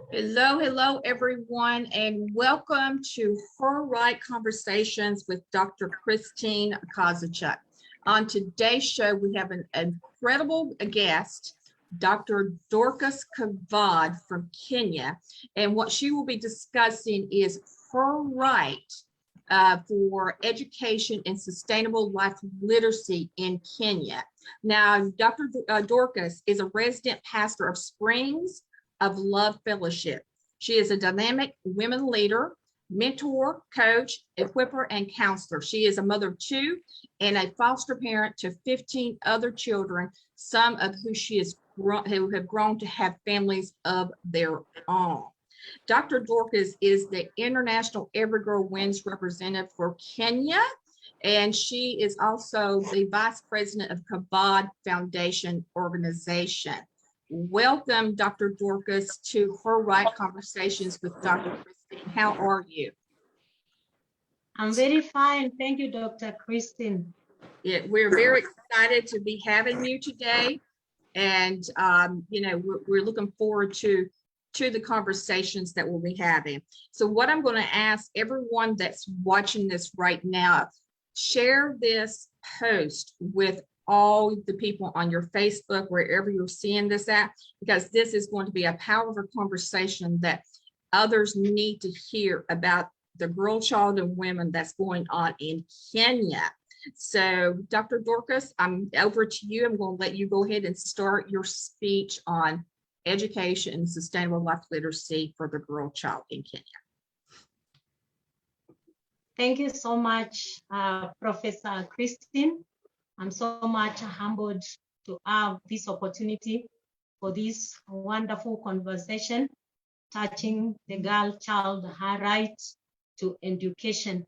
Hello, hello, everyone, and welcome to Her Right Conversations with Dr. Christine Kozachuk. On today's show, we have an incredible guest, Dr. Dorcas from Kenya, and what she will be discussing is her right for education and sustainable life literacy in Kenya. Now, Dr. Dorcas is a resident pastor of Springs of Love Fellowship. She is a dynamic women leader, mentor, coach, equiper, and counselor. She is a mother of two and a foster parent to 15 other children, some of who have grown to have families of their own. Dr. Dorcas is the International Every Girl Wins representative for Kenya, and she is also the vice president of Kabod Foundation organization. Welcome, Dr. Dorcas, to Her Right Conversations with Dr. Christine. How are you? I'm very fine. Thank you, Dr. Christine. Yeah, we're very excited to be having you today. And, we're looking forward to the conversations that we'll be having. So what I'm going to ask everyone that's watching this right now, share this post with all the people on your Facebook, wherever you're seeing this at, because this is going to be a powerful conversation that others need to hear about the girl, child, and women that's going on in Kenya. So, Dr. Dorcas, I'm over to you. I'm going to let you go ahead and start your speech on education and sustainable life literacy for the girl child in Kenya. Thank you so much, Professor Christine. I'm so much humbled to have this opportunity for this wonderful conversation touching the girl child, her right to education.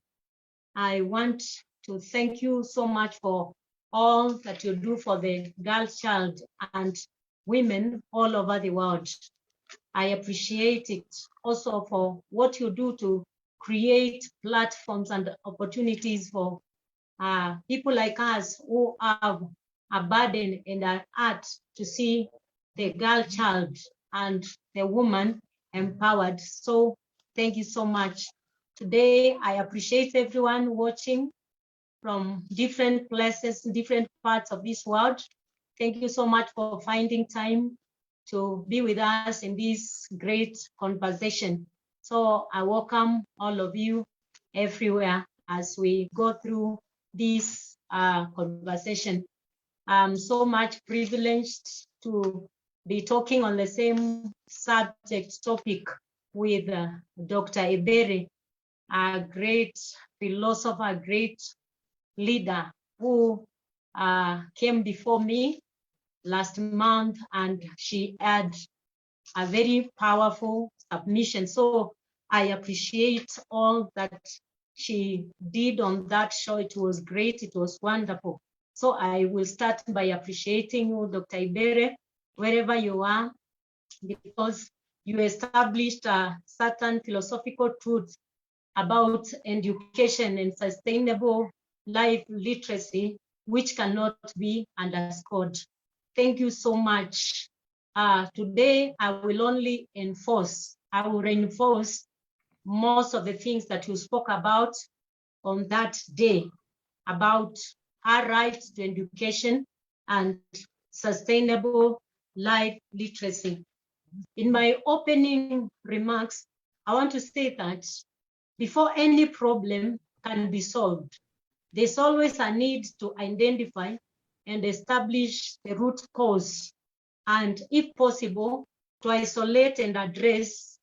I want to thank you so much for all that you do for the girl child and women all over the world. I appreciate it also for what you do to create platforms and opportunities for people like us who have a burden in our heart to see the girl child and the woman empowered. So thank you so much. Today, I appreciate everyone watching from different places, different parts of this world. Thank you so much for finding time to be with us in this great conversation. So I welcome all of you everywhere as we go through this conversation. I'm so much privileged to be talking on the same subject topic with Dr. Ebere, a great philosopher, a great leader who came before me last month, and she had a very powerful submission. So I appreciate all that she did on that show. It was great. It was wonderful. So I will start by appreciating you, Dr. Ibere, wherever you are, because you established a certain philosophical truth about education and sustainable life literacy, which cannot be underscored. Thank you so much. Today, I will only reinforce most of the things that you spoke about on that day about our right to education and sustainable life literacy. In my opening remarks, I want to say that before any problem can be solved, there's always a need to identify and establish the root cause, and if possible, to isolate and address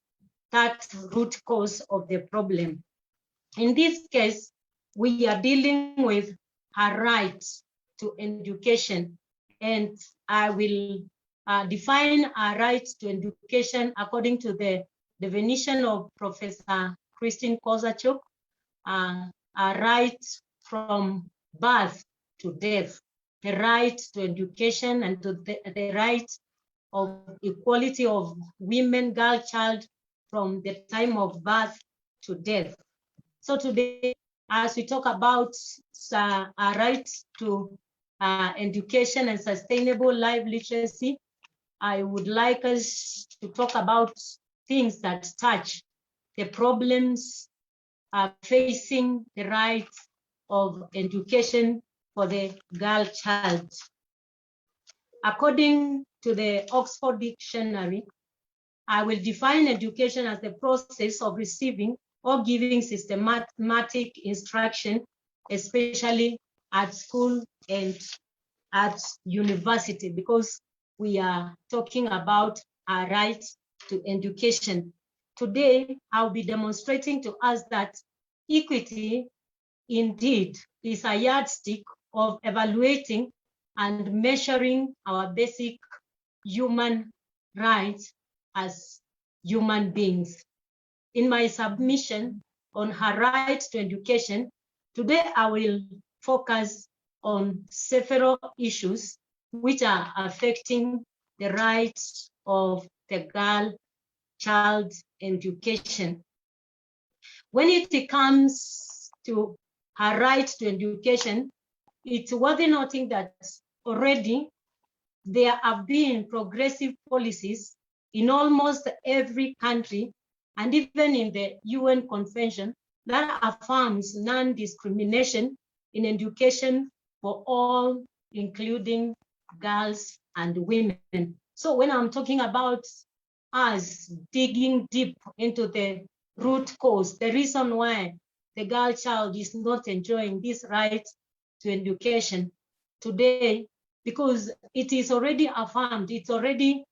that root cause of the problem. In this case, we are dealing with a right to education, and I will define a right to education according to the definition of Professor Christine Kozachuk, a right from birth to death, the right to education and to the right of equality of women, girl, child, from the time of birth to death. So today, as we talk about our right to education and sustainable life literacy, I would like us to talk about things that touch the problems facing the rights of education for the girl child. According to the Oxford Dictionary, I will define education as the process of receiving or giving systematic instruction, especially at school and at university, because we are talking about our right to education. Today, I'll be demonstrating to us that equity indeed is a yardstick of evaluating and measuring our basic human rights as human beings. In my submission on her right to education, today I will focus on several issues which are affecting the rights of the girl child education. When it comes to her right to education, it's worth noting that already there have been progressive policies in almost every country and even in the UN Convention that affirms non-discrimination in education for all, including girls and women. So when I'm talking about us digging deep into the root cause, the reason why the girl child is not enjoying this right to education today, because it is already affirmed, it's already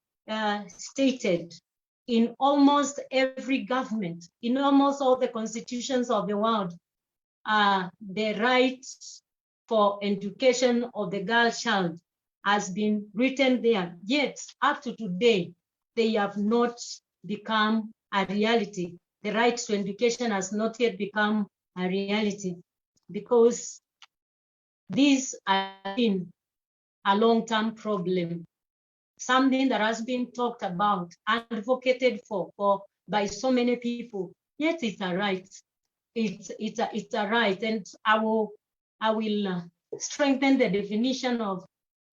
stated in almost every government, in almost all the constitutions of the world, the right for education of the girl child has been written there. Yet, up to today, they have not become a reality. The right to education has not yet become a reality because this has been a long-term problem, something that has been talked about, advocated for by so many people. Yet it's a right. It's a right, and I will strengthen the definition of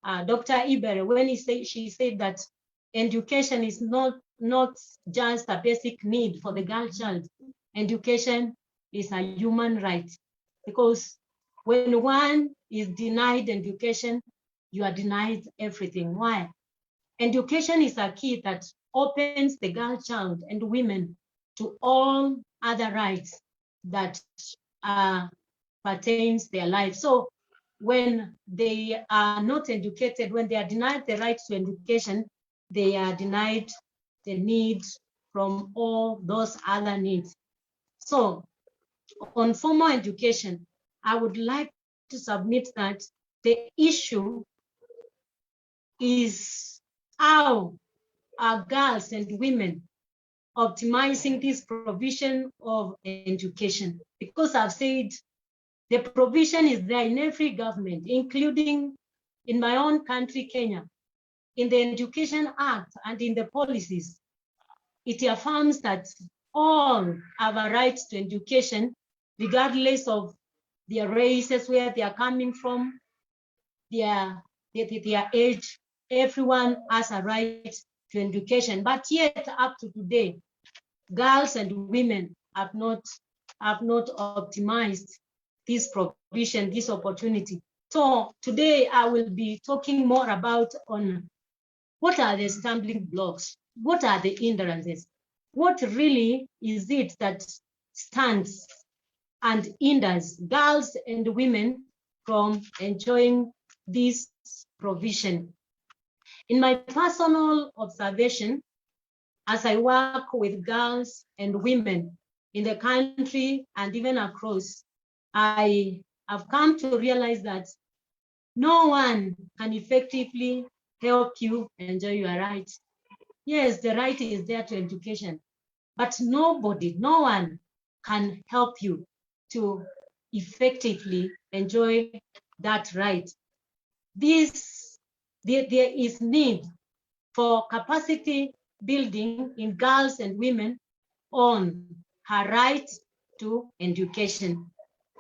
Dr. Ibere when she said that education is not just a basic need for the girl child. Education is a human right, because when one is denied education, you are denied everything. Why? Education is a key that opens the girl child and women to all other rights that pertains their life. So when they are not educated, when they are denied the right to education, they are denied the need from all those other needs. So on formal education, I would like to submit that the issue is how are girls and women optimizing this provision of education? Because I've said the provision is there in every government, including in my own country, Kenya, in the Education Act and in the policies. It affirms that all have a right to education, regardless of their races, where they are coming from, their age. Everyone has a right to education. But yet, up to today, girls and women have not optimized this provision, this opportunity. So today I will be talking more about on what are the stumbling blocks, what are the hindrances, what really is it that stands and hinders girls and women from enjoying this provision. In my personal observation, as I work with girls and women in the country and even across, I have come to realize that no one can effectively help you enjoy your right. Yes, the right is there to education, but no one can help you to effectively enjoy that right. There is need for capacity building in girls and women on her right to education.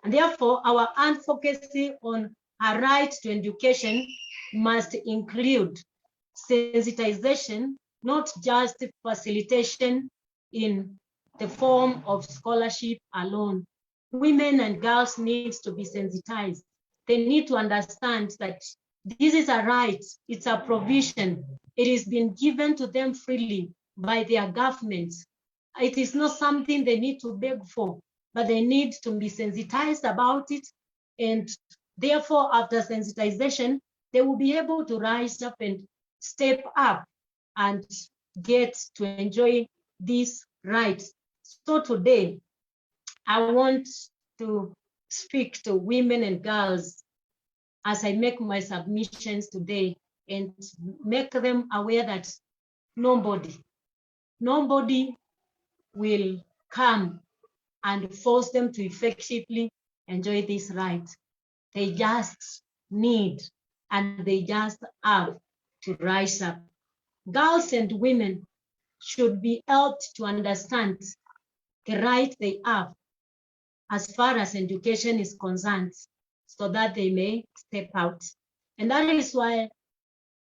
And therefore, our advocacy on her right to education must include sensitization, not just facilitation in the form of scholarship alone. Women and girls need to be sensitized. They need to understand that this is a right, it's a provision. It is being given to them freely by their governments. It is not something they need to beg for, but they need to be sensitized about it. And therefore, after sensitization, they will be able to rise up and step up and get to enjoy these rights. So today, I want to speak to women and girls as I make my submissions today and make them aware that nobody will come and force them to effectively enjoy this right. They just need and they just have to rise up. Girls and women should be helped to understand the right they have as far as education is concerned, so that they may step out. And that is why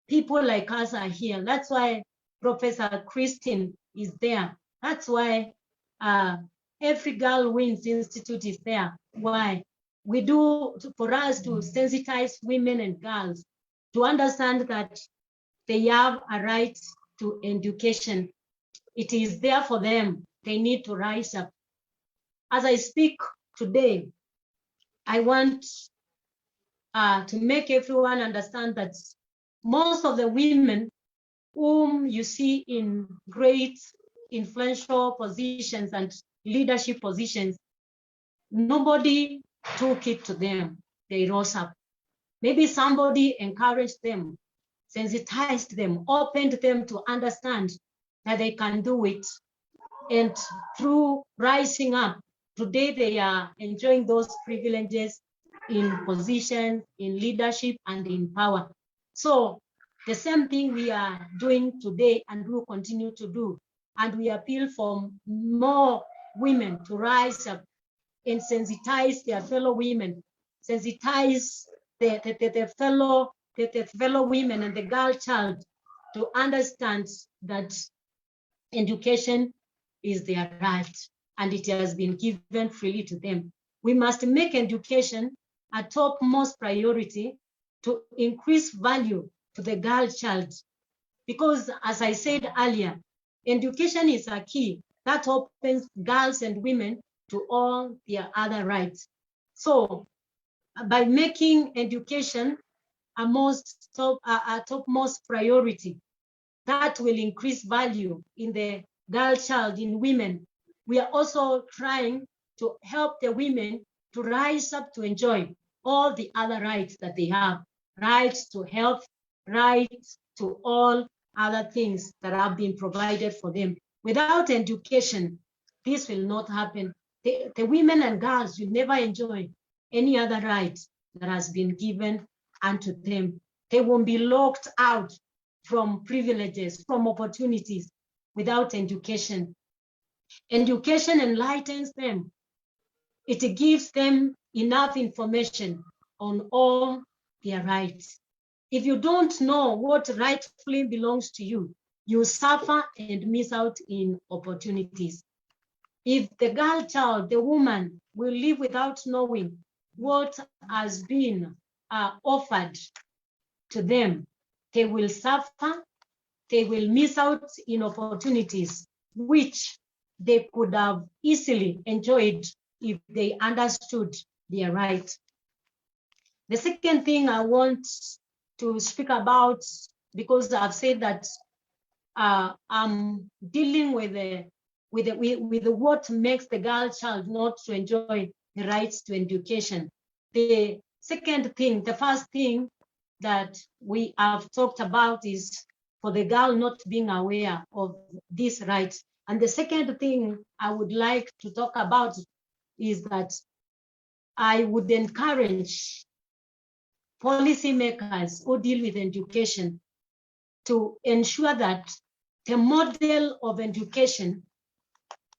people like us are here. That's why Professor Christine is there. That's why Every Girl Wins Institute is there. Why? We do, for us to sensitize women and girls to understand that they have a right to education. It is there for them. They need to rise up. As I speak today, I want to make everyone understand that most of the women whom you see in great influential positions and leadership positions, nobody took it to them. They rose up. Maybe somebody encouraged them, sensitized them, opened them to understand that they can do it. And through rising up, today they are enjoying those privileges in position, in leadership, and in power. So the same thing we are doing today and will continue to do. And we appeal for more women to rise up and sensitize their fellow women, sensitize the fellow women and the girl child to understand that education is their right and it has been given freely to them. We must make education a topmost priority to increase value to the girl child, because as I said earlier, education is a key that opens girls and women to all their other rights. So by making education a topmost priority that will increase value in the girl child, in women, we are also trying to help the women to rise up to enjoy all the other rights that they have, rights to health, rights to all other things that have been provided for them. Without education, this will not happen. The women and girls will never enjoy any other right that has been given unto them. They won't be locked out from privileges, from opportunities without education. Education enlightens them. It gives them enough information on all their rights. If you don't know what rightfully belongs to you, you suffer and miss out in opportunities. If the girl child, the woman, will live without knowing what has been offered to them, they will suffer, they will miss out in opportunities which they could have easily enjoyed if they understood their right. The second thing I want to speak about, because I've said that I'm dealing with what makes the girl child not to enjoy the rights to education. The second thing, the first thing that we have talked about is for the girl not being aware of these rights. And the second thing I would like to talk about is that I would encourage policymakers who deal with education to ensure that the model of education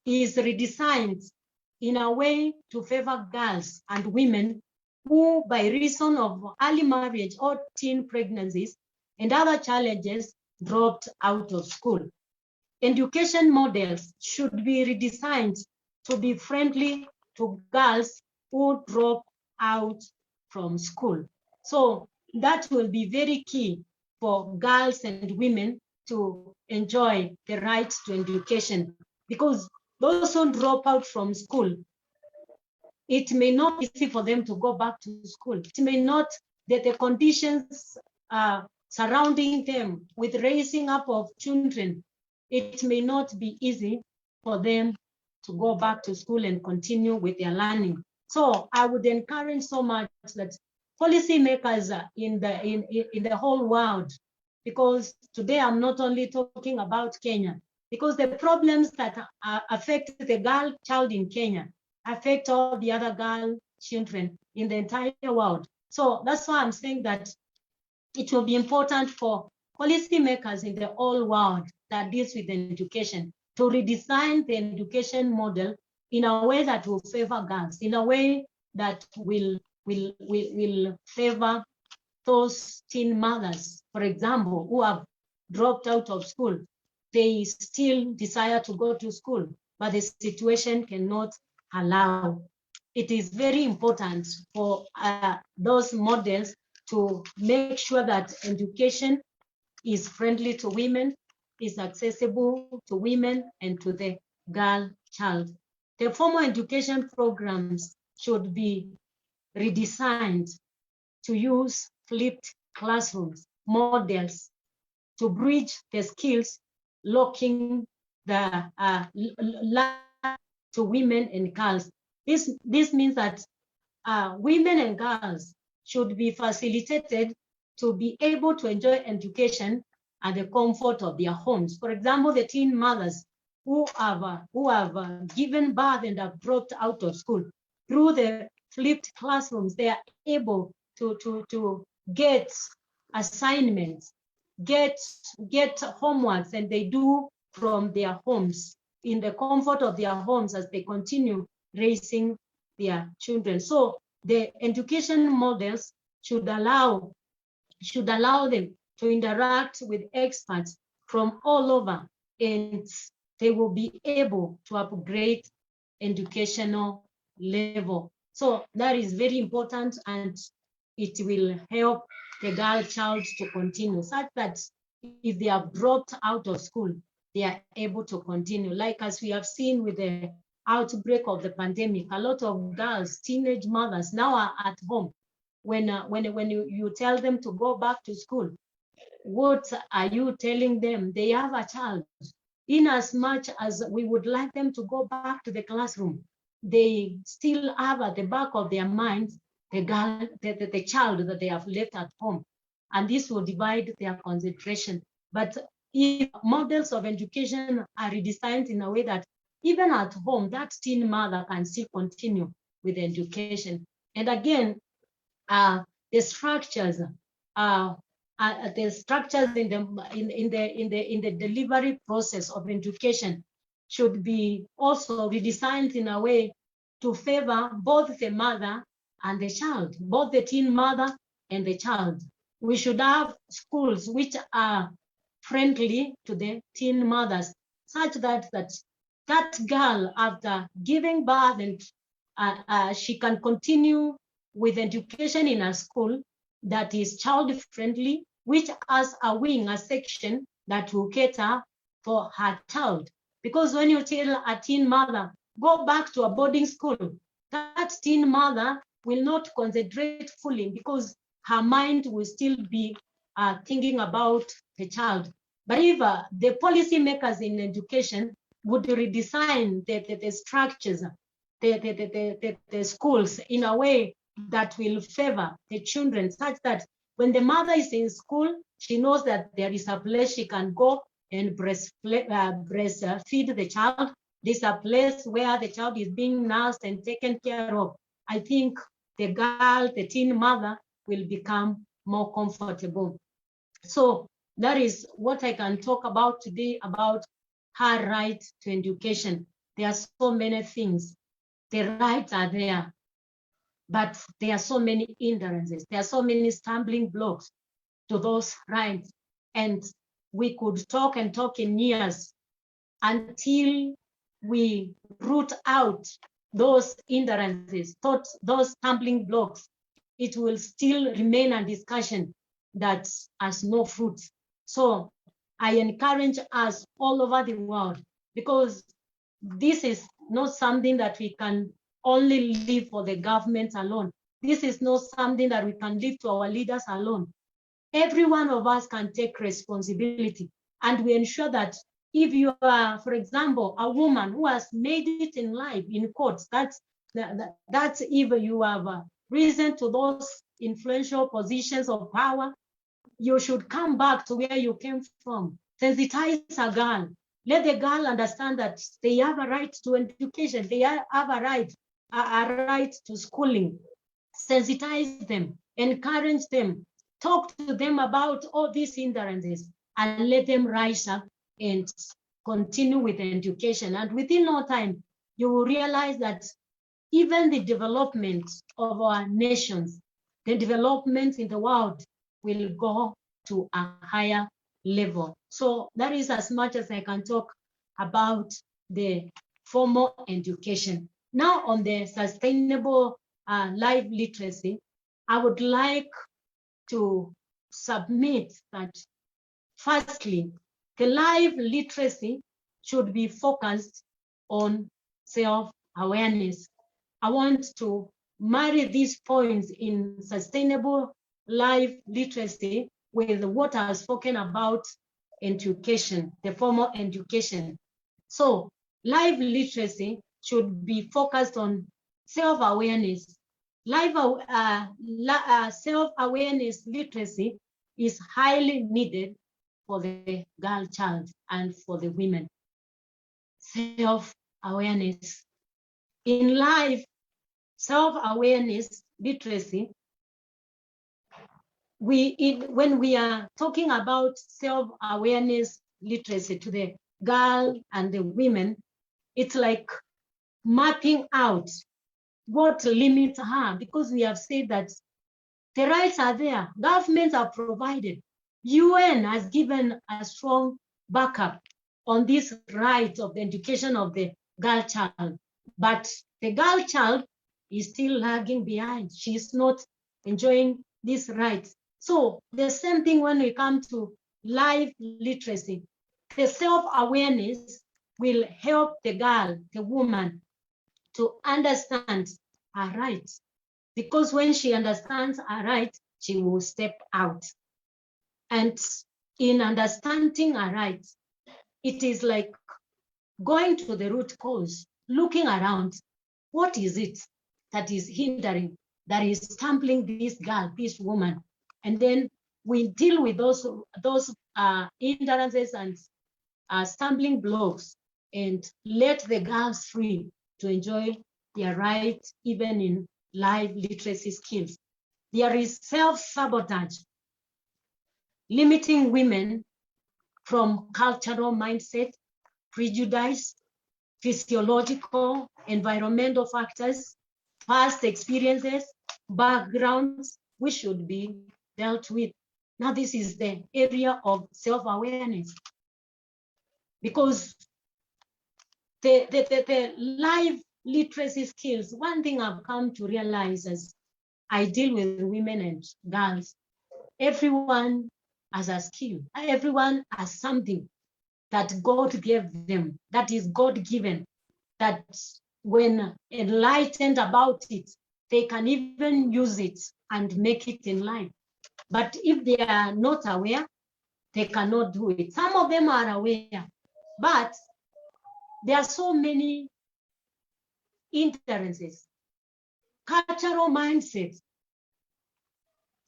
is redesigned in a way to favor girls and women who, by reason of early marriage or teen pregnancies and other challenges, dropped out of school. education models should be redesigned to be friendly to girls who drop out from school. So that will be very key for girls and women to enjoy the right to education, because those who drop out from school, it may not be easy for them to go back to school. It may not, that the conditions surrounding them with raising up of children, it may not be easy for them to go back to school and continue with their learning. So I would encourage so much that policymakers in the whole world, because today I'm not only talking about Kenya, because the problems that affect the girl child in Kenya affect all the other girl children in the entire world. So that's why I'm saying that it will be important for policymakers in the whole world that deals with education to redesign the education model in a way that will favor girls, in a way that will favor those teen mothers, for example, who have dropped out of school. They still desire to go to school, but the situation cannot allow. It is very important for those models to make sure that education is friendly to women, is accessible to women and to the girl child. The formal education programs should be redesigned to use flipped classrooms models to bridge the skills locking the to women and girls. This means that women and girls should be facilitated to be able to enjoy education at the comfort of their homes. For example, the teen mothers who have given birth and have dropped out of school, through the flipped classrooms, they are able to get assignments, get homeworks, and they do from their homes, in the comfort of their homes, as they continue raising their children. So the education models should allow them to interact with experts from all over, and they will be able to upgrade educational level. So that is very important, and it will help the girl child to continue, such that if they have dropped out of school, they are able to continue. Like as we have seen with the outbreak of the pandemic, a lot of girls, teenage mothers now are at home. When you tell them to go back to school, what are you telling them? They have a child. In as much as we would like them to go back to the classroom, they still have at the back of their minds the child that they have left at home, and this will divide their concentration. But if models of education are redesigned in a way that even at home, that teen mother can still continue with education. And again, the structures in the delivery process of education should be also redesigned in a way to favor both the mother and the child, both the teen mother and the child. We should have schools which are friendly to the teen mothers, such that that girl, after giving birth, and she can continue with education in a school that is child friendly, which has a wing, a section that will cater for her child. Because when you tell a teen mother, go back to a boarding school, that teen mother will not concentrate fully, because her mind will still be thinking about the child. But if the policymakers in education would redesign the structures, the schools in a way that will favor the children, such that when the mother is in school, she knows that there is a place she can go and breastfeed the child. There's a place where the child is being nursed and taken care of. I think the girl, the teen mother, will become more comfortable. So that is what I can talk about today about her right to education. There are so many things. The rights are there, but there are so many hindrances. There are so many stumbling blocks to those rights. And we could talk and talk in years until we root out those hindrances, those stumbling blocks, it will still remain a discussion that has no fruit. So I encourage us all over the world, because this is not something that we can only leave for the government alone. This is not something that we can leave to our leaders alone. Every one of us can take responsibility, and we ensure that if you are, for example, a woman who has made it in life in courts, that's if you have risen to those influential positions of power, you should come back to where you came from. Sensitize a girl. Let the girl understand that they have a right to education. They have a right to schooling. Sensitize them, encourage them, talk to them about all these hindrances, and let them rise up and continue with education. And within no time, you will realize that even the development of our nations, the development in the world will go to a higher level. So that is as much as I can talk about the formal education. Now on the sustainable life literacy, I would like to submit that firstly, the life literacy should be focused on self-awareness. I want to marry these points in sustainable life literacy with what I've spoken about education, the formal education. So life literacy should be focused on self-awareness. Self-awareness literacy is highly needed for the girl child and for the women. Self-awareness. In life, self-awareness literacy, when we are talking about self-awareness literacy to the girl and the women, it's like mapping out what limits her, because we have said that the rights are there, governments are provided, UN has given a strong backup on this right of the education of the girl child, but the girl child is still lagging behind. She's not enjoying these rights. So the same thing when we come to life literacy, the self-awareness will help the girl, the woman, to understand her rights. Because when she understands her rights, she will step out. And in understanding her rights, it is like going to the root cause, looking around, what is it that is hindering, that is stumbling this girl, this woman? And then we deal with those hindrances and stumbling blocks and let the girls free to enjoy their right, even in life literacy skills. There is self-sabotage, limiting women from cultural mindset, prejudice, physiological, environmental factors, past experiences, backgrounds, which should be dealt with. Now, this is the area of self-awareness, because the life literacy skills, one thing I've come to realize as I deal with women and girls, everyone has a skill, everyone has something that God gave them, that is God-given, that when enlightened about it, they can even use it and make it in life. But if they are not aware, they cannot do it. Some of them are aware, but there are so many hindrances, cultural mindsets,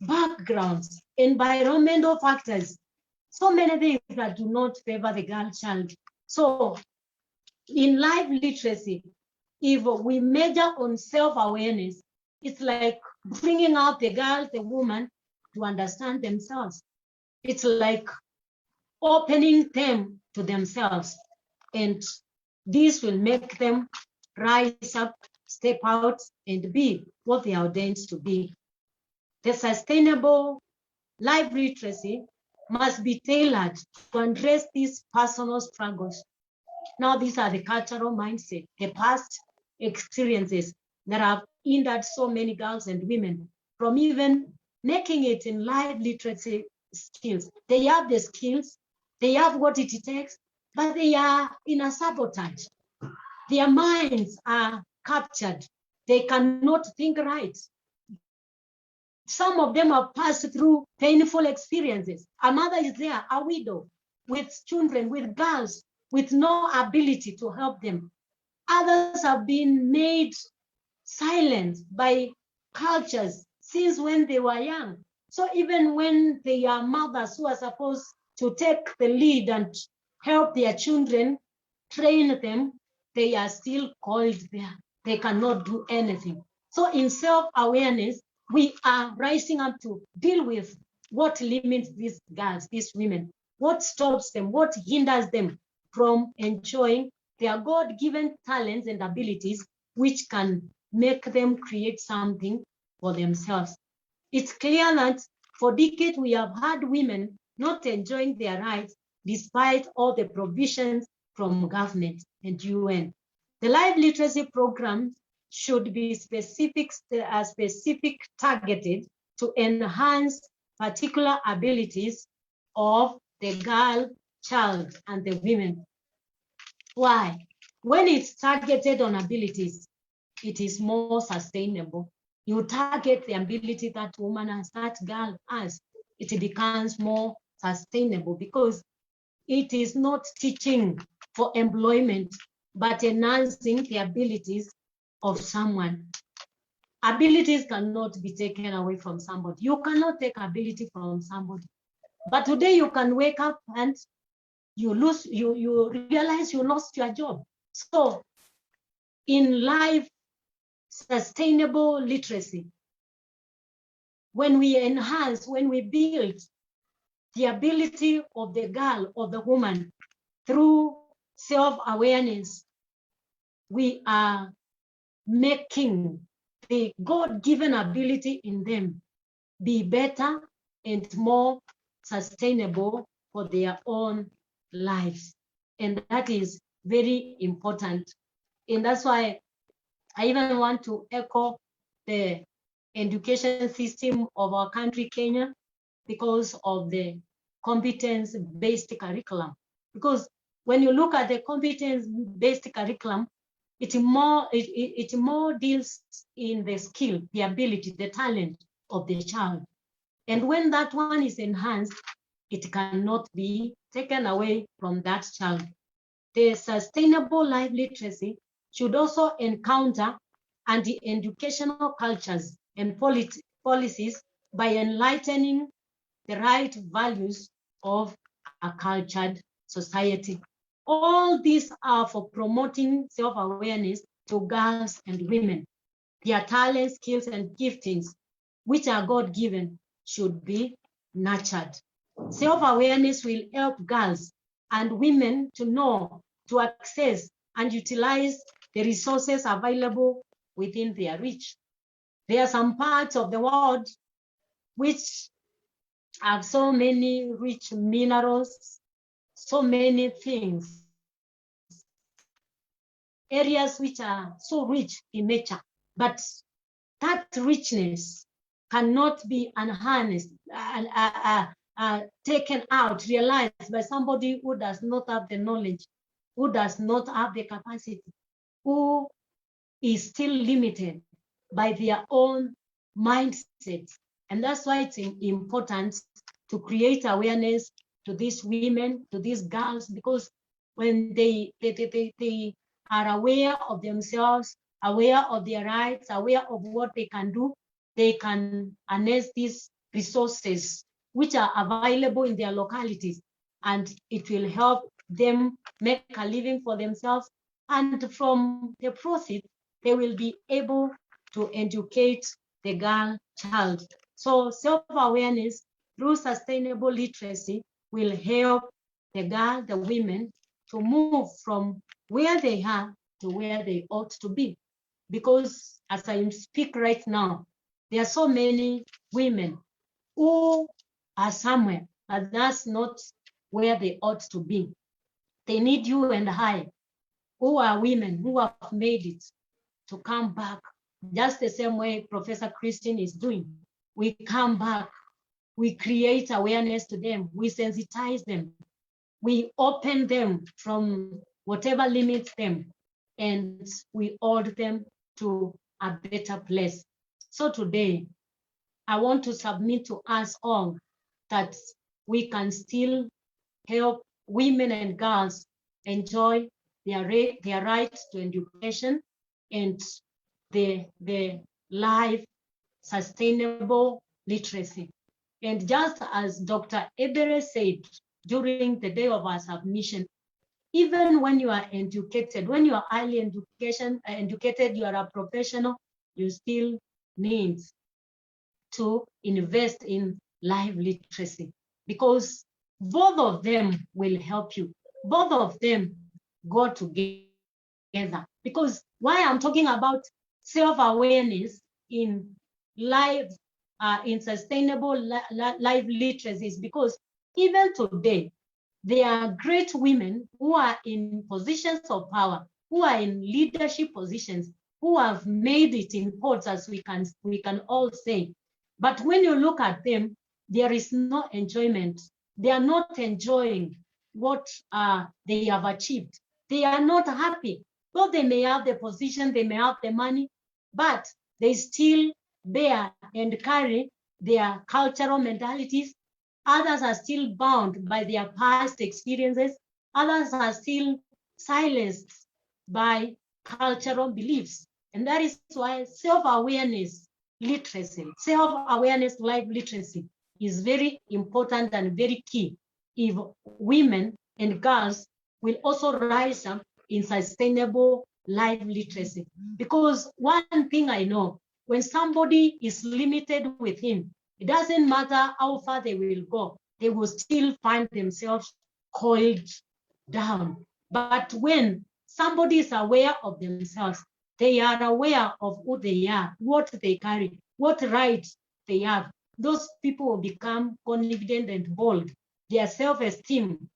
backgrounds, environmental factors, so many things that do not favor the girl child. So in life literacy, if we measure on self-awareness, it's like bringing out the girl, the woman, to understand themselves. It's like opening them to themselves, and this will make them rise up, step out, and be what they are ordained to be. The sustainable life literacy must be tailored to address these personal struggles Now, these are the cultural mindset, the past experiences that have hindered so many girls and women from even making it in life literacy skills. They have the skills, they have what it takes, but they are in a sabotage. Their minds are captured. They cannot think right. Some of them have passed through painful experiences. A mother is there, a widow, with children, with girls, with no ability to help them. Others have been made silent by cultures since when they were young. So even when they are mothers who are supposed to take the lead and help their children, train them, they are still called there. They cannot do anything. So in self-awareness, we are rising up to deal with what limits these girls, these women, what stops them, what hinders them from enjoying their God-given talents and abilities, which can make them create something for themselves. It's clear that for decades we have had women not enjoying their rights despite all the provisions from government and UN. The life literacy program should be specific targeted to enhance particular abilities of the girl, child, and the women. Why? When it's targeted on abilities, it is more sustainable. You target the ability that woman has, that girl has, it becomes more sustainable because it is not teaching for employment, but enhancing the abilities of someone. Abilities cannot be taken away from somebody. You cannot take ability from somebody. But today you can wake up and you realize you lost your job. So in life, sustainable literacy, when we enhance, when we build the ability of the girl or the woman through self-awareness, we are making the God-given ability in them be better and more sustainable for their own lives. And that is very important. And that's why I even want to echo the education system of our country, Kenya, because of the competence-based curriculum. Because when you look at the competence-based curriculum, it more deals in the skill, the ability, the talent of the child. And when that one is enhanced, it cannot be taken away from that child. The sustainable life literacy should also encounter anti-educational cultures and policies by enlightening the right values of a cultured society. All these are for promoting self-awareness to girls and women. Their talents, skills, and giftings, which are God-given, should be nurtured. Self-awareness will help girls and women to know, to access, and utilize the resources available within their reach. There are some parts of the world which have so many rich minerals, so many things, areas which are so rich in nature, but that richness cannot be enhanced, taken out, realized by somebody who does not have the knowledge, who does not have the capacity, who is still limited by their own mindset. And that's why it's important to create awareness to these women, to these girls, because when they are aware of themselves, aware of their rights, aware of what they can do, they can harness these resources which are available in their localities, and it will help them make a living for themselves. And from the profit, they will be able to educate the girl child. So self-awareness through sustainable literacy will help the girl, the women, to move from where they are to where they ought to be. Because as I speak right now, there are so many women who are somewhere, but that's not where they ought to be. They need you and I who are women who have made it to come back, just the same way Professor Christine is doing. We come back, we create awareness to them, we sensitize them, we open them from whatever limits them, and we hold them to a better place. So today, I want to submit to us all that we can still help women and girls enjoy their right to education and the life sustainable literacy. And just as Dr. Ebere said during the day of our submission, even when you are educated, when you are highly educated, you are a professional, you still need to invest in life literacy, because both of them will help you. Both of them go together. Because why I'm talking about self-awareness in life, in sustainable life literacy is because even today, there are great women who are in positions of power, who are in leadership positions, who have made it in quotes, as we can all say. But when you look at them, there is no enjoyment. They are not enjoying what they have achieved. They are not happy. Though they may have the position, they may have the money, but they still bear and carry their cultural mentalities. Others are still bound by their past experiences. Others are still silenced by cultural beliefs. And that is why self-awareness literacy, self-awareness life literacy is very important and very key if women and girls will also rise up in sustainable life literacy. Because one thing I know, when somebody is limited within, it doesn't matter how far they will go, they will still find themselves coiled down. But when somebody is aware of themselves, they are aware of who they are, what they carry, what rights they have, those people will become confident and bold. Their self-esteem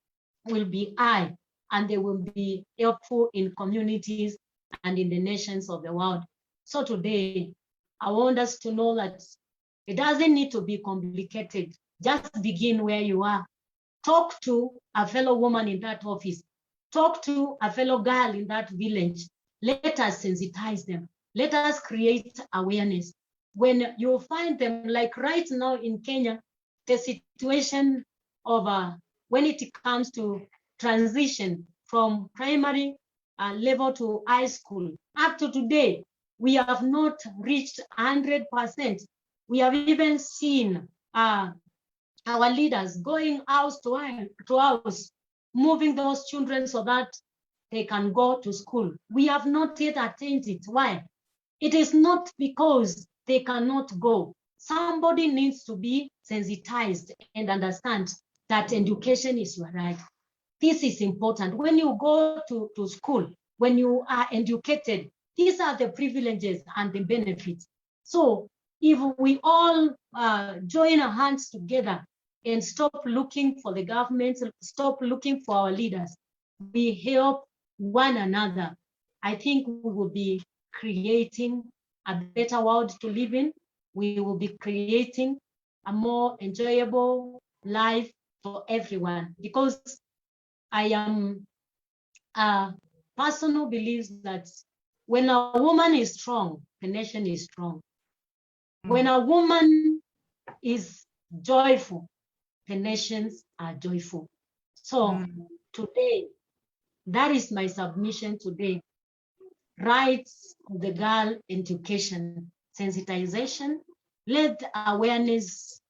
will be high, and they will be helpful in communities and in the nations of the world. So today, I want us to know that it doesn't need to be complicated. Just begin where you are. Talk to a fellow woman in that office. Talk to a fellow girl in that village. Let us sensitize them. Let us create awareness. When you find them, like right now in Kenya, the situation of when it comes to transition from primary level to high school, up to today, we have not reached 100%. We have even seen our leaders going house to house, moving those children so that they can go to school. We have not yet attained it. Why? It is not because they cannot go. Somebody needs to be sensitized and understand that education is your right. This is important. When you go to school, when you are educated, these are the privileges and the benefits. So if we all join our hands together and stop looking for the government, stop looking for our leaders, we help one another, I think we will be creating a better world to live in. We will be creating a more enjoyable life for everyone, because I am a person who believes that when a woman is strong, the nation is strong. When a woman is joyful, the nations are joyful. So today, that is my submission today. Rights of the girl, education, sensitization, let awareness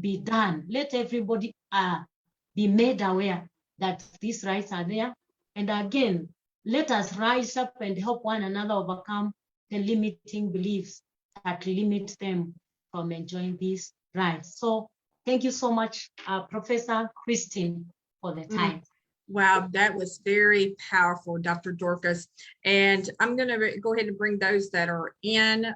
be done. Let everybody be made aware that these rights are there. And again, let us rise up and help one another overcome the limiting beliefs that limit them from enjoying these rights. So thank you so much, Professor Christine, for the time. Wow, that was very powerful, Dr. Dorcas. And I'm going to go ahead and bring those that are in,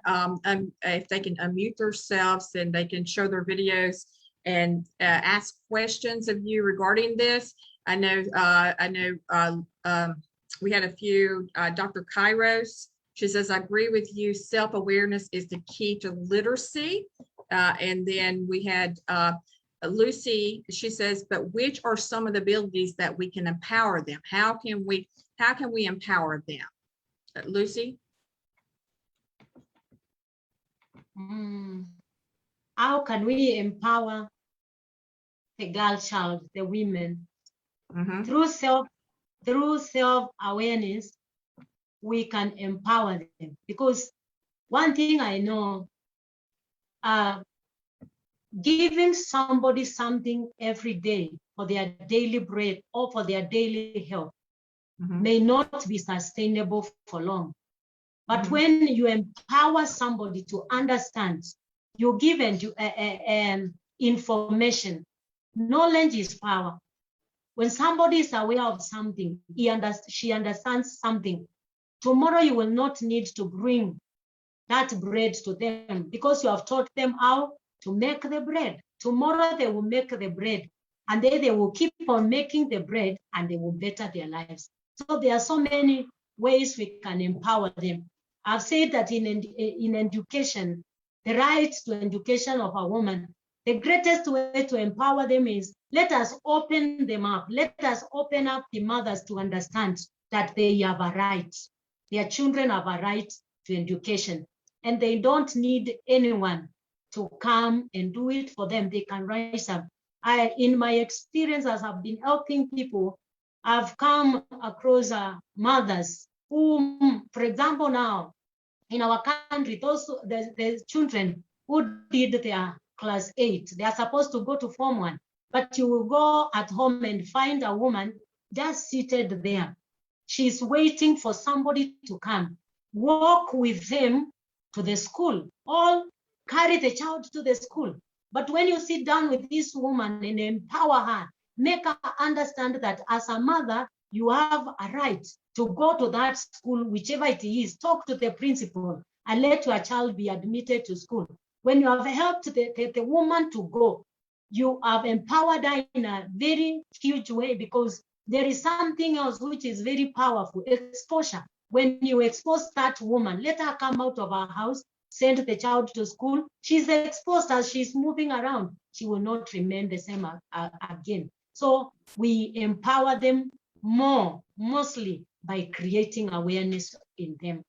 if they can unmute themselves and they can show their videos and ask questions of you regarding this. I know We had a few, Dr. Kairos, she says, I agree with you. Self-awareness is the key to literacy. And then we had Lucy, she says, but which are some of the abilities that we can empower them? How can we empower them? Lucy? How can we empower the girl child, the women? Through self-awareness, we can empower them. Because one thing I know, giving somebody something every day for their daily bread or for their daily health may not be sustainable for long. But when you empower somebody to understand, you give information. Knowledge is power. When somebody is aware of something, she understands something. Tomorrow you will not need to bring that bread to them because you have taught them how to make the bread. Tomorrow they will make the bread and they will keep on making the bread and they will better their lives. So there are so many ways we can empower them. I've said that in education, the right to education of a woman, the greatest way to empower them is let us open them up. Let us open up the mothers to understand that they have a right. Their children have a right to education and they don't need anyone to come and do it for them. They can rise up. In my experience as I've been helping people, I've come across mothers who, for example, now in our country, the children who did their class 8, they are supposed to go to Form 1, but you will go at home and find a woman just seated there. She's waiting for somebody to come, walk with them to the school, or carry the child to the school. But when you sit down with this woman and empower her, make her understand that as a mother, you have a right to go to that school, whichever it is, talk to the principal and let your child be admitted to school. When you have helped the woman to go, you have empowered her in a very huge way because there is something else which is very powerful, exposure. When you expose that woman, let her come out of her house, send the child to school, she's exposed as she's moving around. She will not remain the same again. So we empower them more, mostly by creating awareness in them.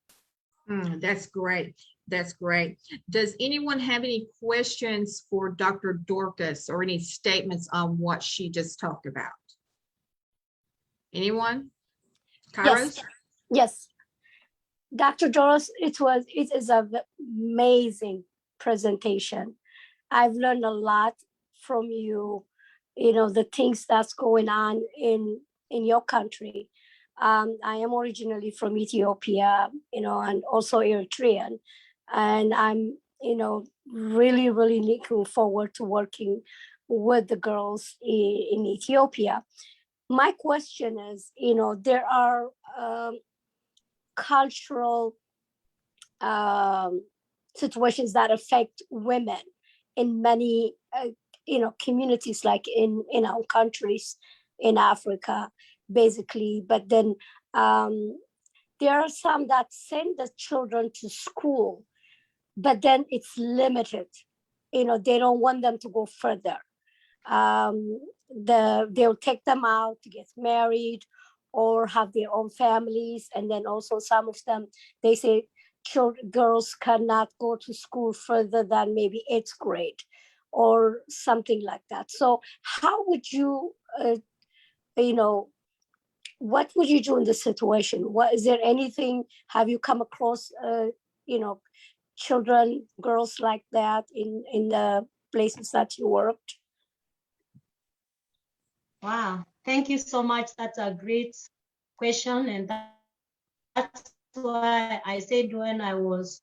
That's great. That's great. Does anyone have any questions for Dr. Dorcas or any statements on what she just talked about? Anyone? Kairos? Yes. Dr. Doris, it is an amazing presentation. I've learned a lot from you, the things that's going on in your country. I am originally from Ethiopia, and also Eritrean. And I'm, really, really looking forward to working with the girls in Ethiopia. My question is, there are cultural situations that affect women in many communities, like in our countries in Africa, basically. But then there are some that send the children to school, but then it's limited. They don't want them to go further. They'll take them out to get married or have their own families. And then also some of them, they say girls cannot go to school further than maybe 8th grade or something like that. So how would you, what would you do in this situation? Is there anything, have you come across, children, girls like that in the places that you worked? Wow, thank you so much. That's a great question. And that's why I said when I was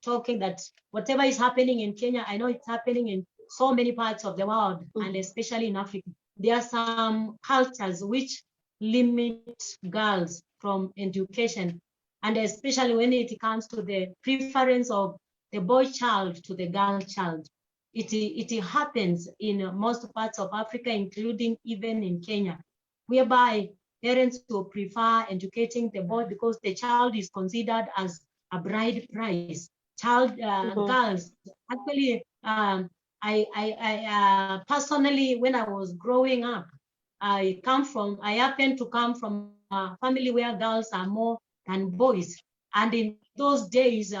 talking that whatever is happening in Kenya, I know it's happening in so many parts of the world, and especially in Africa. There are some cultures which limit girls from education, and especially when it comes to the preference of the boy child to the girl child. It happens in most parts of Africa, including even in Kenya, whereby parents will prefer educating the boy because the child is considered as a bride price. Girls, actually, I personally, when I was growing up, I happen to come from a family where girls are more than boys. And in those days,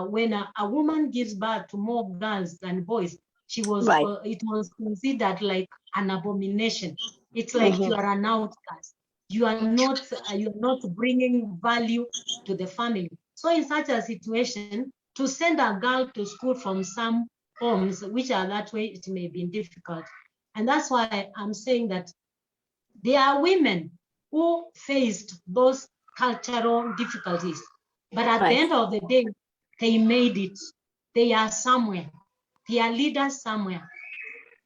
when a woman gives birth to more girls than boys, Right. it was considered like an abomination. It's like you are an outcast. You are not bringing value to the family. So in such a situation, to send a girl to school from some homes which are that way, it may be difficult. And that's why I'm saying that there are women who faced those cultural difficulties, but at the end of the day, they made it. They are somewhere. They are leaders somewhere.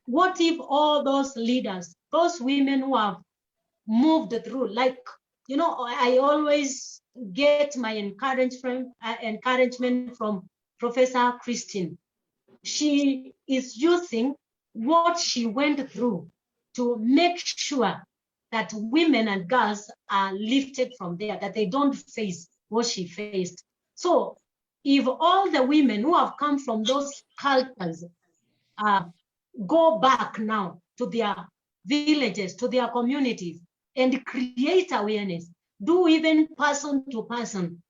What if all those leaders, those women who have moved through, like, I always get my encouragement from Professor Christine. She is using what she went through to make sure that women and girls are lifted from there, that they don't face what she faced. So if all the women who have come from those cultures go back now to their villages, to their communities, and create awareness, do even person to person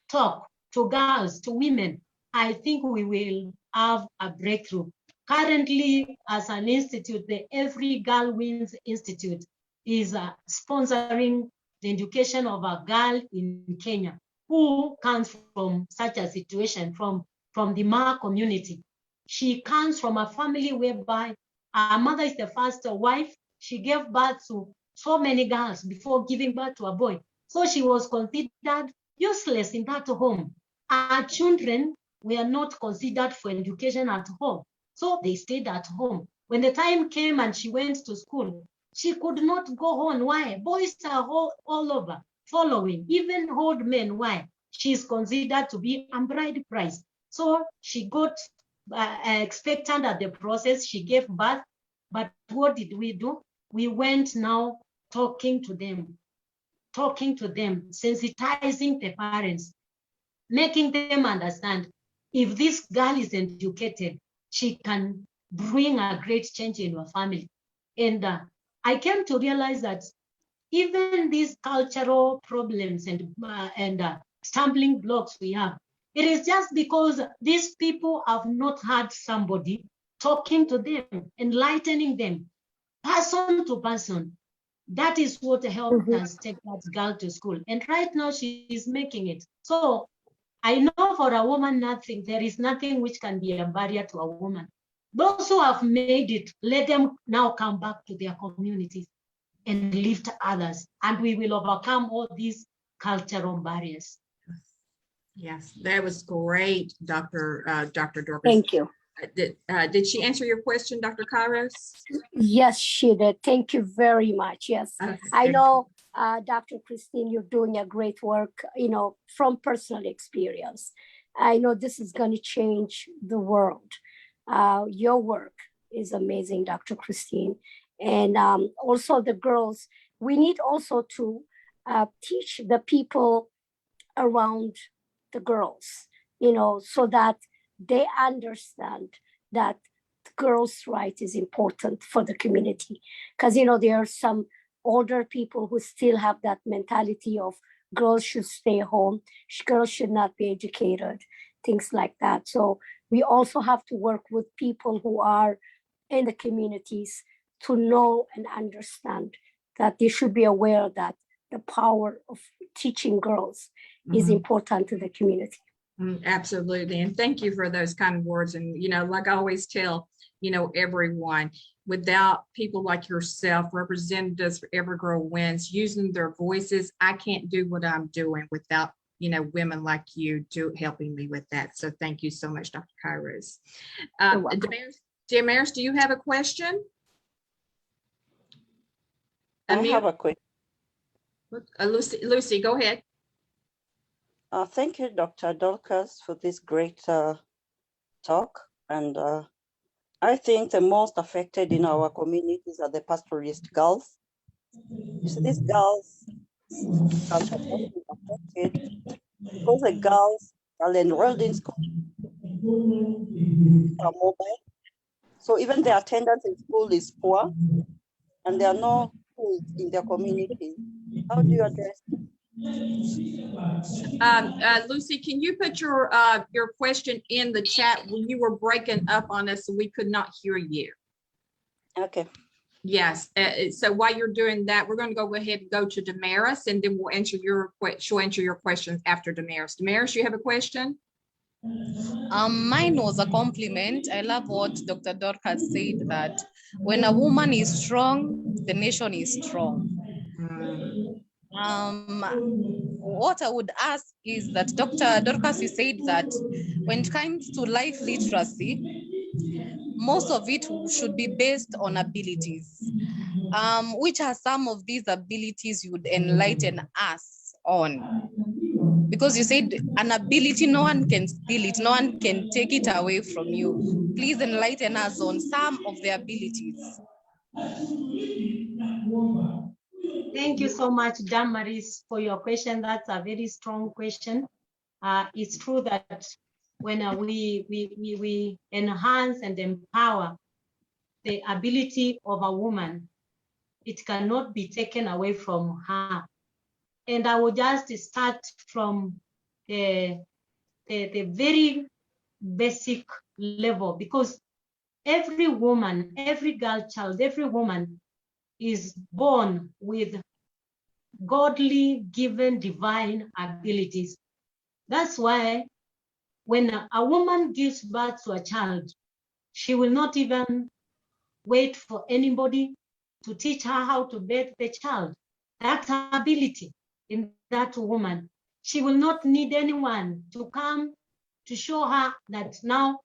talk to girls, to women, I think we will have a breakthrough. Currently, as an institute, the Every Girl Wins Institute is sponsoring the education of a girl in Kenya who comes from such a situation, from the Ma community. She comes from a family whereby her mother is the first wife. She gave birth to so many girls before giving birth to a boy. So she was considered useless in that home. Our children were not considered for education at home. So they stayed at home. When the time came and she went to school, she could not go on. Why? Boys are all over following, even old men. Why? She is considered to be a bride price. So she got expectant at the process. She gave birth. But what did we do? We went now talking to them, sensitizing the parents, making them understand if this girl is educated, she can bring a great change in her family. And I came to realize that even these cultural problems and stumbling blocks we have, it is just because these people have not had somebody talking to them, enlightening them, person to person. That is what helped us take that girl to school. And right now she is making it. So I know for a woman, there is nothing which can be a barrier to a woman. Those who have made it, let them now come back to their communities and lift others. And we will overcome all these cultural barriers. Yes, that was great, Dr. Dorcas. Thank you. Did she answer your question, Dr. Kairos? Yes, she did. Thank you very much. Yes, Okay. I know, Dr. Christine, you're doing a great work, from personal experience. I know this is going to change the world. Your work is amazing, Dr. Christine. And also the girls, we need also to teach the people around the girls, so that they understand that girls' right is important for the community. Because, there are some older people who still have that mentality of girls should stay home, girls should not be educated, things like that. So we also have to work with people who are in the communities to know and understand that they should be aware that the power of teaching girls is important to the community. Absolutely. And thank you for those kind of words. And, like I always tell, everyone, without people like yourself, representatives for Every Girl Wins, using their voices, I can't do what I'm doing without, women like you helping me with that. So thank you so much, Dr. Kairos. Damaris, do you have a question? I have a question. Lucy, go ahead. Thank you, Dr. Dorcas, for this great talk. And I think the most affected in our communities are the pastoralist girls. You see, these girls culture has been affected because the girls are enrolled in school are mobile. So even the attendance in school is poor and there are no schools in their community. How do you address it? Lucy, can you put your question in the chat? When you were breaking up on us, so we could not hear you. Okay. Yes. So while you're doing that, we're going to go ahead and go to Damaris, and then we'll answer she'll answer your questions after Damaris. Damaris, you have a question? Mine was a compliment. I love what Dr. Dorcas said, that when a woman is strong, the nation is strong. What I would ask is that Dr. Dorcas said that when it comes to life literacy, most of it should be based on abilities. Which are some of these abilities you would enlighten us on? Because you said an ability, no one can steal it, no one can take it away from you. Please enlighten us on some of the abilities. Thank you so much, Damaris, for your question. That's a very strong question. It's true that when we enhance and empower the ability of a woman, it cannot be taken away from her. And I will just start from the very basic level, because every woman, every girl child, every woman is born with godly given divine abilities. That's why when a woman gives birth to a child, she will not even wait for anybody to teach her how to bathe the child. That's her ability in that woman. She will not need anyone to come to show her that now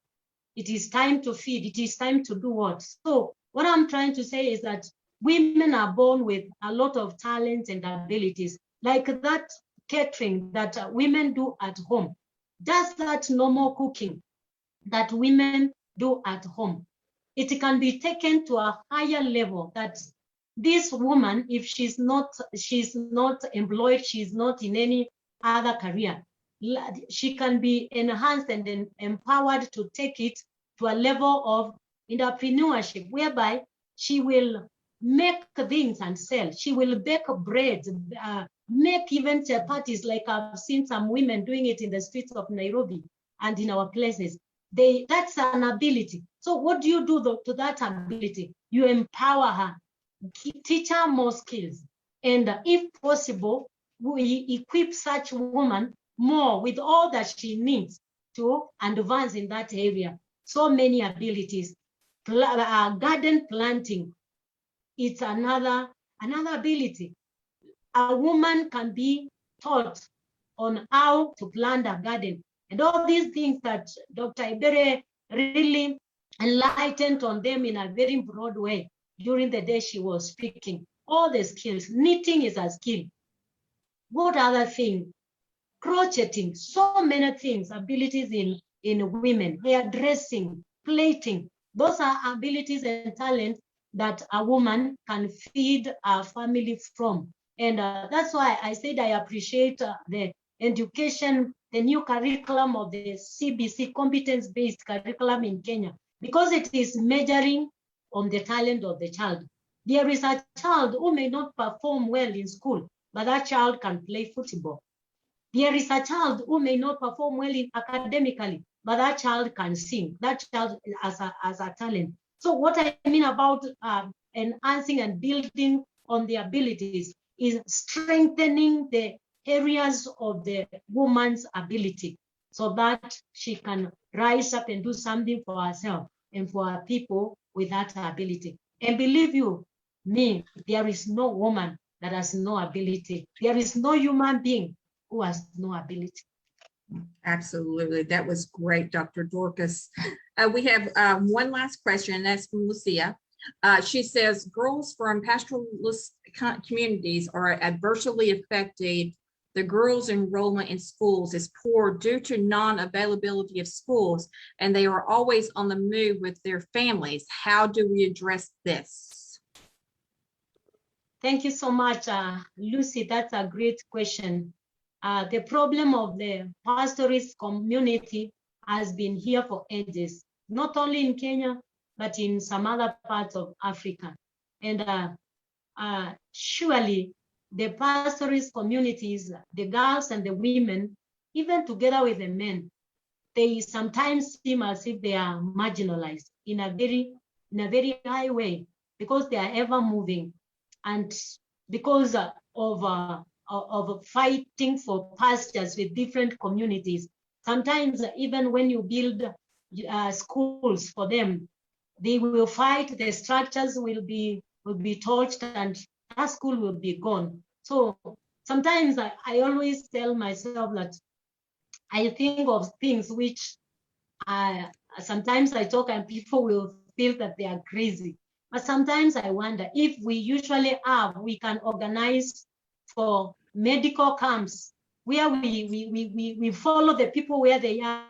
it is time to feed, it is time to do what. So what I'm trying to say is that women are born with a lot of talents and abilities, like that catering that women do at home, just that normal cooking that women do at home. It can be taken to a higher level, that this woman, if she's not employed, she's not in any other career, she can be enhanced and empowered to take it to a level of entrepreneurship, whereby she will make things and sell. She will bake bread, make even chapatis, like I've seen some women doing it in the streets of Nairobi and in our places. That's an ability. So what do you do to that ability? You empower her, teach her more skills, and if possible, we equip such woman more with all that she needs to advance in that area. So many abilities. Garden planting, it's another ability. A woman can be taught on how to plant a garden, and all these things that Dr. Ibere really enlightened on them in a very broad way during the day she was speaking. All the skills. Knitting is a skill. What other thing? Crocheting, so many things, abilities in women, hairdressing, plating. Those are abilities and talents that a woman can feed a family from. And that's why I said I appreciate the education, the new curriculum of the CBC, competence-based curriculum in Kenya, because it is measuring on the talent of the child. There is a child who may not perform well in school, but that child can play football. There is a child who may not perform well academically, but that child can sing. That child has a talent. So what I mean about enhancing and building on the abilities is strengthening the areas of the woman's ability, so that she can rise up and do something for herself and for her people with that ability. And believe you me, there is no woman that has no ability. There is no human being who has no ability. Absolutely. That was great, Dr. Dorcas. We have one last question, and that's from Lucia. She says, girls from pastoralist communities are adversely affected. The girls' enrollment in schools is poor due to non-availability of schools, and they are always on the move with their families. How do we address this? Thank you so much, Lucy. That's a great question. The problem of the pastoralist community has been here for ages, not only in Kenya, but in some other parts of Africa. And surely the pastoralist communities, the girls and the women, even together with the men, they sometimes seem as if they are marginalized in a very high way, because they are ever moving, and because of fighting for pastures with different communities. Sometimes even when you build schools for them, they will fight, the structures will be torched, and that school will be gone. So sometimes I always tell myself that I think of things which sometimes I talk and people will feel that they are crazy. But sometimes I wonder if we can organize for medical camps where we follow the people where they are.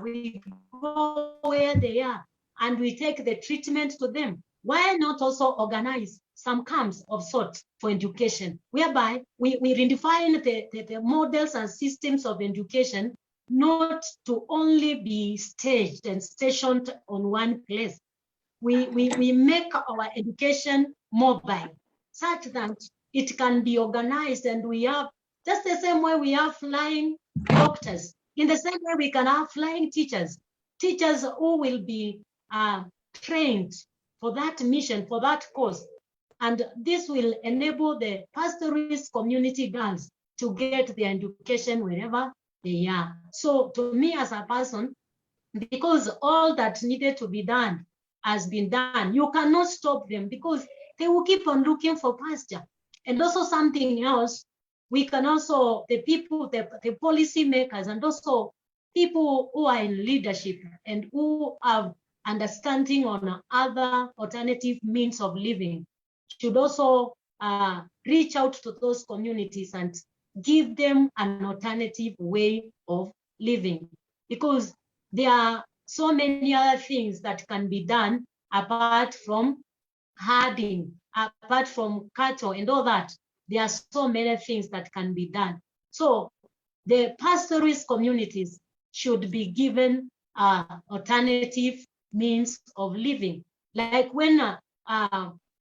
We go where they are and we take the treatment to them. Why not also organize some camps of sort for education, whereby we redefine the models and systems of education, not to only be staged and stationed on one place. We make our education mobile such that it can be organized, and we have, just the same way we have flying doctors, in the same way we can have flying teachers who will be trained for that mission, for that cause. And this will enable the pastoralist community girls to get their education wherever they are. So to me as a person, because all that needed to be done has been done, you cannot stop them, because they will keep on looking for pasture. And also something else, we can also, the people, the policy makers, and also people who are in leadership and who have understanding on other alternative means of living, should also reach out to those communities and give them an alternative way of living, because there are so many other things that can be done apart from herding, apart from cattle and all that. There are so many things that can be done. So the pastoralist communities should be given alternative means of living. Like when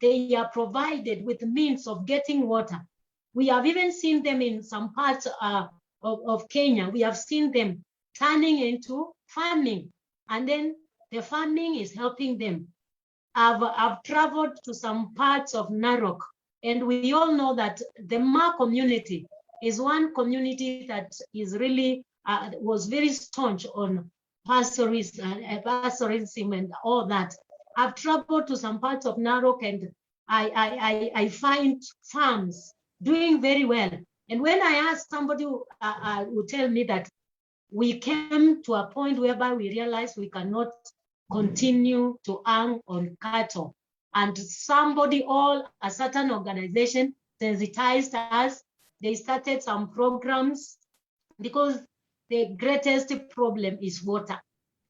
they are provided with means of getting water. We have even seen them in some parts of Kenya. We have seen them turning into farming, and then the farming is helping them. I've traveled to some parts of Narok, and we all know that the Ma community is one community that is really was very staunch on pastoralism and all that. I've traveled to some parts of Narok, and I find farms doing very well. And when I ask somebody who will tell me that we came to a point whereby we realized we cannot continue to hang on cattle. And somebody, a certain organization sensitized us. They started some programs, because the greatest problem is water.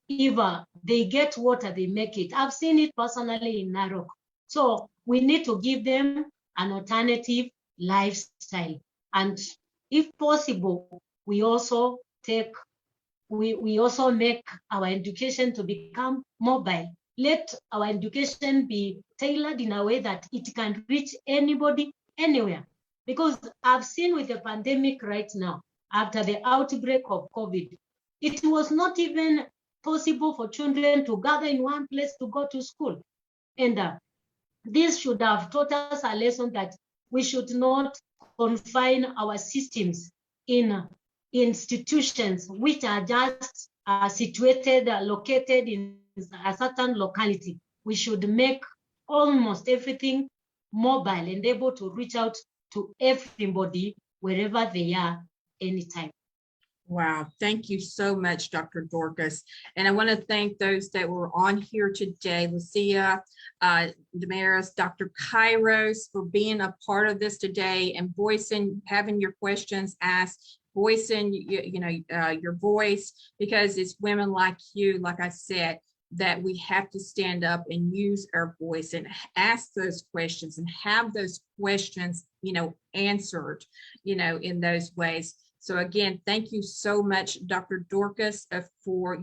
If they get water, they make it. I've seen it personally in Narok. So we need to give them an alternative lifestyle. And if possible, we also make our education to become mobile. Let our education be tailored in a way that it can reach anybody, anywhere. Because I've seen with the pandemic right now, after the outbreak of COVID, it was not even possible for children to gather in one place to go to school. And this should have taught us a lesson that we should not confine our systems in institutions which are just located in a certain locality. We should make almost everything mobile and able to reach out to everybody wherever they are, anytime. Wow, thank you so much, Dr. Dorcas. And I want to thank those that were on here today, Lucia, Damaris, Dr. Kairos, for being a part of this today and having your questions asked, voicing your voice, because it's women like you, like I said, that we have to stand up and use our voice and ask those questions and have those questions, answered, in those ways. So again, thank you so much, Dr. Dorcas, for,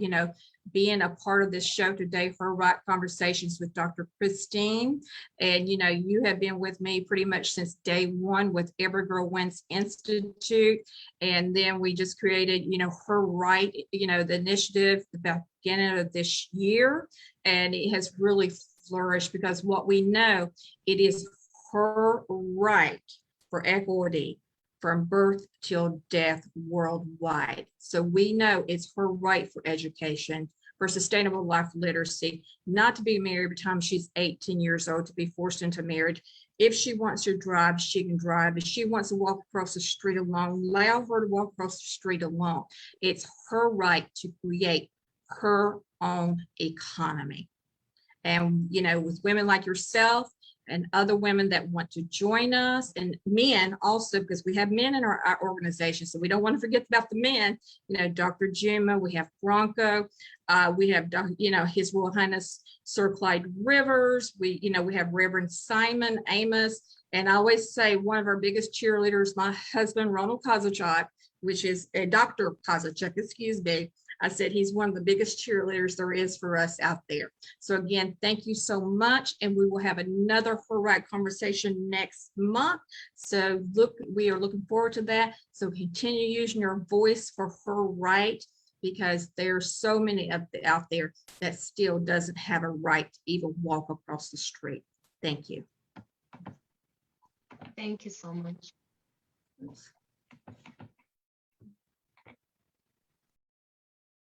being a part of this show today, Her Right Conversations with Dr. Christine. And, you have been with me pretty much since day one with Every Girl Wins Institute. And then we just created, Her Right, the initiative at the beginning of this year. And it has really flourished because what we know, it is her right for equity from birth till death worldwide. So we know it's her right for education, for sustainable life literacy, not to be married by the time she's 18 years old, to be forced into marriage. If she wants to drive, she can drive. If she wants to walk across the street alone, allow her to walk across the street alone. It's her right to create her own economy. And, with women like yourself, and other women that want to join us, and men also, because we have men in our organization, so we don't want to forget about the men. Dr. Juma, we have Bronco, we have His Royal Highness Sir Clyde Rivers, we have Reverend Simon Amos, and I always say one of our biggest cheerleaders, my husband Ronald Kozachuk, which is a Dr. Kozachuk, excuse me. I said he's one of the biggest cheerleaders there is for us out there. So again, thank you so much. And we will have another Her Right conversation next month. So we are looking forward to that. So continue using your voice for her right, because there's so many out there that still doesn't have a right to even walk across the street. Thank you. Thank you so much.